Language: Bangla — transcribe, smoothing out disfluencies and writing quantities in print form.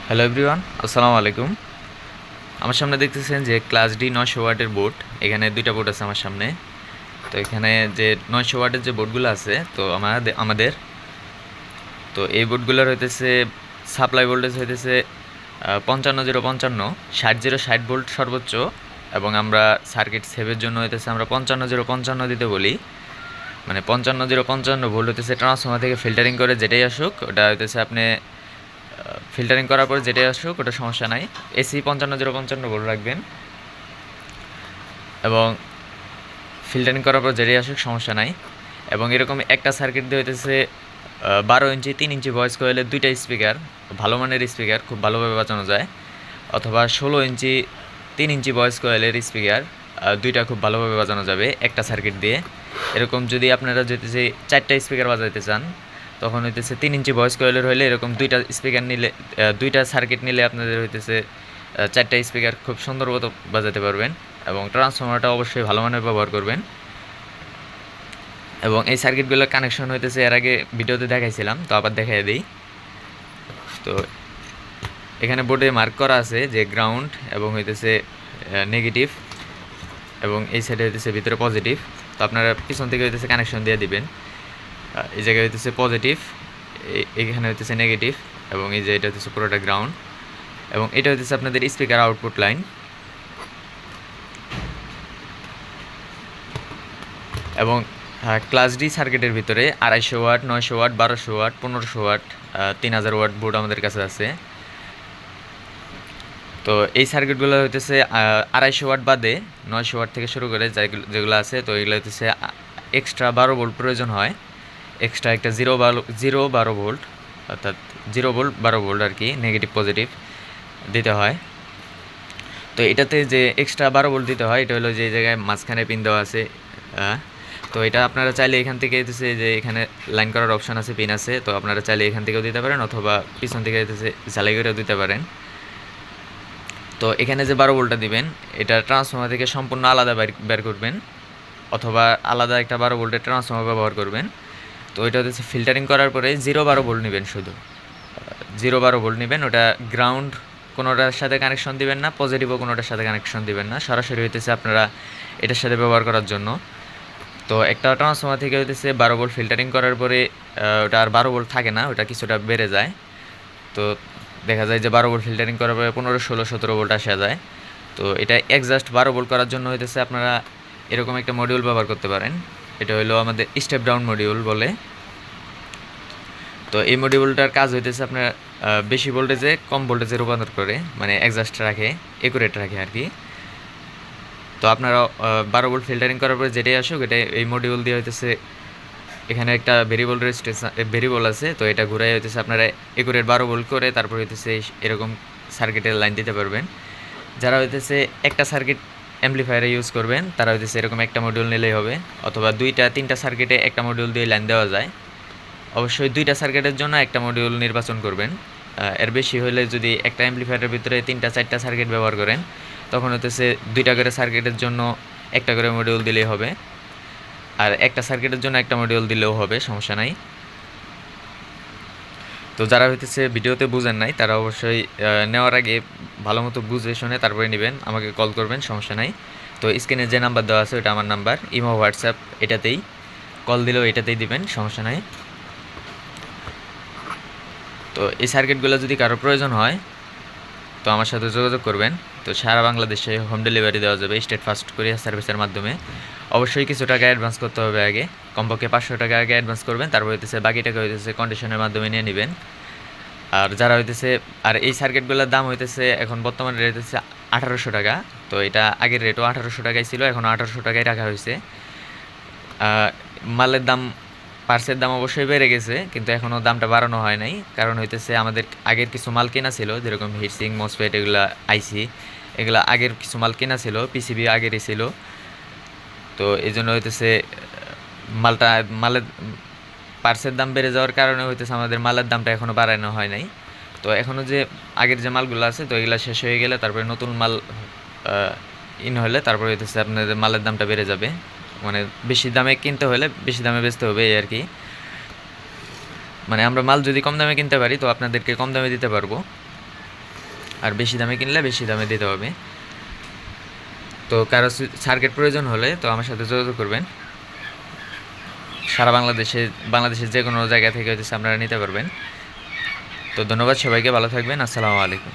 হ্যালো এভরিওয়ান, আসসালামু আলাইকুম। আমার সামনে দেখতেছেন যে ক্লাস ডি 900 ওয়াটের বোর্ড। এখানে দুইটা বোর্ড আছে আমার সামনে। তো এখানে যে 900 ওয়াটের যে বোর্ডগুলো আছে, তো আমাদের তো এই বোর্ডগুলোর হইতেছে সাপ্লাই ভোল্টেজ হইতেছে 55 0 55, 60 0 60 ভোল্ট সর্বোচ্চ। এবং আমরা সার্কিট সেভের জন্য হইতেছে আমরা 55 0 55 দিতে বলি। মানে 55 0 55 ভোল্ট হইতেছে ট্রান্সফর্মার থেকে ফিল্টারিং করে যেটাই আসুক ওটা হইতেছে আপনি ফিল্টারিং করার পর যেটাই আসুক ওটা সমস্যা নাই। এসি 55 0 55 ভোল্ট রাখবেন এবং ফিল্টারিং করার পর যেটাই আসুক সমস্যা নাই। এবং এরকম একটা সার্কিট দিয়ে হইতেছে 12 ইঞ্চি 3 ইঞ্চি ভয়েস কয়েলের দুইটা স্পিকার, ভালো মানের স্পিকার, খুব ভালোভাবে বাজানো যায়। অথবা 16 ইঞ্চি 3 ইঞ্চি ভয়েস কয়েলের স্পিকার, দুইটা খুব ভালোভাবে বাজানো যাবে একটা সার্কিট দিয়ে। এরকম যদি আপনারা যদি 4টা স্পিকার বাজাইতে চান, তখন হইতেছে 3 ইঞ্চি ভয়েস কয়েলের হইলে এরকম দুইটা স্পিকার নিলে, দুইটা সার্কিট নিলে আপনাদের হইতেছে 4টা স্পিকার খুব সুন্দর মতো বাজাতে পারবেন। এবং ট্রান্সফর্মারটা অবশ্যই ভালো মানের ব্যবহার করবেন। এবং এই সার্কিটগুলোর কানেকশন হইতেছে এর আগে ভিডিওতে দেখাইছিলাম, তো আবার দেখাই দিই। তো এখানে বোর্ডে মার্ক করা আছে যে গ্রাউন্ড এবং হইতেছে নেগেটিভ, এবং এই সাইডে হইতেছে ভিতরে পজিটিভ। তো আপনারা পিছন থেকে হইতেছে কানেকশন দিয়ে দিবেন। এই জায়গায় হইতেছে পজিটিভ, এইখানে হইতেছে নেগেটিভ, এবং এই যে এটা হইতেছে পুরোটা গ্রাউন্ড। এবং এটা হইতেছে আপনাদের স্পিকার আউটপুট লাইন। এবং ক্লাস ডি সার্কিটের ভিতরে 250 watt, 900 watt, 1200 watt, 1500 watt, 3000 watt board আমাদের কাছে আছে। তো এই সার্কিটগুলো হইতেছে 250 ওয়াট বাদে 900 ওয়াট থেকে শুরু করে যেগুলো আছে, তো এগুলো হইতেছে এক্সট্রা 12 ভোল্ট প্রয়োজন হয়। এক্সট্রা একটা 0 12 ভোল্ট, অর্থাৎ 0 ভোল্ট 12 ভোল্ট আর কি, নেগেটিভ পজিটিভ দিতে হয়। তো এটাতে যে এক্সট্রা 12 ভোল্ট দিতে হয়, এটা হলো যে এই জায়গায় মাঝখানে পিন দেওয়া আছে। তো এটা আপনারা চাইলে এখান থেকে হইতেছে যে এখানে লাইন করার অপশান আছে, পিন আছে, তো আপনারা চাইলে এখান থেকেও দিতে পারেন, অথবা পিছন থেকে হইতেছে ঝালাই করেও দিতে পারেন। তো এখানে যে 12 ভোল্টটা দিবেন, এটা ট্রান্সফর্মার থেকে সম্পূর্ণ আলাদা বের করবেন, অথবা আলাদা একটা 12 ভোল্টের ট্রান্সফর্মার ব্যবহার করবেন। তো ওইটা হচ্ছে ফিল্টারিং করার পরে 0 12 ভোল্ট নেবেন, শুধু 0 12 ভোল্ট নেবেন। ওটা গ্রাউন্ড কোনোটার সাথে কানেকশন দিবেন না, পজিটিভও কোনোটার সাথে কানেকশন দিবেন না, সরাসরি হইতেছে আপনারা এটার সাথে ব্যবহার করার জন্য। তো একটা ট্রান্সফর্মার থেকে হইতেছে 12 ভোল্ট ফিল্টারিং করার পরে ওটা আর 12 ভোল্ট থাকে না, ওটা কিছুটা বেড়ে যায়। তো দেখা যায় যে 12 ভোল্ট ফিল্টারিং করার পরে 15 16 17 ভোল্ট আসা যায়। তো এটা একজাস্ট 12 ভোল্ট করার জন্য হইতেছে আপনারা এরকম একটা মডিউল ব্যবহার করতে পারেন। এটা হলো আমাদের স্টেপ ডাউন মডিউল বলে। তো এই মডিউলটার কাজ হইতেছে আপনার বেশি ভোল্টেজে কম ভোল্টেজে রূপান্তর করে, মানে একজাস্ট রাখে, একুরেট রাখে আর কি। তো আপনারা 12 ভোল্ট ফিল্টারিং করার পরে যেটাই আসুক, এটা এই মডিউল দিয়ে হইতেছে এখানে একটা ভেরিয়েবল আছে, তো এটা ঘুরাই হইতেছে আপনারা একুরেট 12 ভোল্ট করে তারপর হইতেছে এরকম সার্কিটের লাইন দিতে পারবেন। যারা হইতেছে একটা সার্কিট অ্যাম্পলিফায়ারে ইউজ করবেন, তারা হইতেছে এরকম একটা মডিউল নিলেই হবে, অথবা 2টা 3টা সার্কিটে একটা মডিউল দিয়ে লাইন দেওয়া যায়। অবশ্যই 2টা সার্কিটের জন্য একটা মডিউল নির্বাচন করবেন। এর বেশি হলে যদি একটা অ্যাম্পলিফায়ারের ভিতরে 3টা 4টা সার্কিট ব্যবহার করেন, তখন হইতেছে 2টা করে সার্কিটের জন্য একটা করে মডিউল দিলেই হবে, আর একটা সার্কিটের জন্য একটা মডিউল দিলেও হবে, সমস্যা নাই। তো যারা হইতেছে ভিডিওতে বুঝেন নাই, তারা অবশ্যই নেওয়ার আগে ভালো মতো বুঝে শুনে তারপরে নেবেন, আমাকে কল করবেন, সমস্যা নাই। তো স্ক্রিনে যে নাম্বার দেওয়া আছে ওটা আমার নাম্বার, ইমো হোয়াটসঅ্যাপ এটাতেই কল দিলেও এটাতেই দিবেন, সমস্যা নাই। তো এই সার্কিটগুলো যদি কারো প্রয়োজন হয়, তো আমার সাথে যোগাযোগ করবেন। তো সারা বাংলাদেশে হোম ডেলিভারি দেওয়া যাবে স্টেট ফাস্ট কুরিয়ার সার্ভিসের মাধ্যমে। অবশ্যই কিছু টাকা অ্যাডভান্স করতে হবে আগে, কমপক্ষে 500 টাকা আগে অ্যাডভান্স করবেন, তারপর হইতেছে বাকি টাকা হইতেছে কন্ডিশনের মাধ্যমে নিয়ে নেবেন। আর যারা হইতেছে, আর এই সার্কিটগুলোর দাম হইতেছে এখন বর্তমানে রেট হচ্ছে 1800 টাকা। তো এটা আগের রেটও 1800 টাকাই ছিল, এখন 1800 টাকায় রাখা হয়েছে। মালের দাম, পার্সের দাম অবশ্যই বেড়ে গেছে, কিন্তু এখনও দামটা বাড়ানো হয় নাই, কারণ হইতেছে আমাদের আগের কিছু মাল কেনা ছিল, যেরকম হিটসিং, মসফেট, এগুলা আইসি, এগুলা আগের কিছু মাল কেনা ছিল, পিসিবি আগেরই ছিল। তো এই জন্য হইতেছে মালের পার্সের দাম বেড়ে যাওয়ার কারণে হইতেছে আমাদের মালের দামটা এখনও বাড়ানো হয় নাই। তো এখনও যে আগের যে মালগুলো আছে, তো এগুলো শেষ হয়ে গেলে তারপরে নতুন মাল হলে তারপরে হইতেছে আপনাদের মালের দামটা বেড়ে যাবে, মানে বেশি দামে কিনতে হলে বেশি দামে বেচতে হবে এই আর কি। মানে আমরা মাল যদি কম দামে কিনতে পারি, তো আপনাদেরকে কম দামে দিতে পারবো। আর বেশি দামে কিনলে বেশি দামে দিতে হবে। তো কারো সার্কিট প্রয়োজন হলে তো আমার সাথে যোগাযোগ করবেন। সারা বাংলাদেশের যে কোনো জায়গা থেকে হচ্ছে আপনারা নিতে পারবেন। তো ধন্যবাদ সবাইকে, ভালো থাকবেন। আসসালামু আলাইকুম।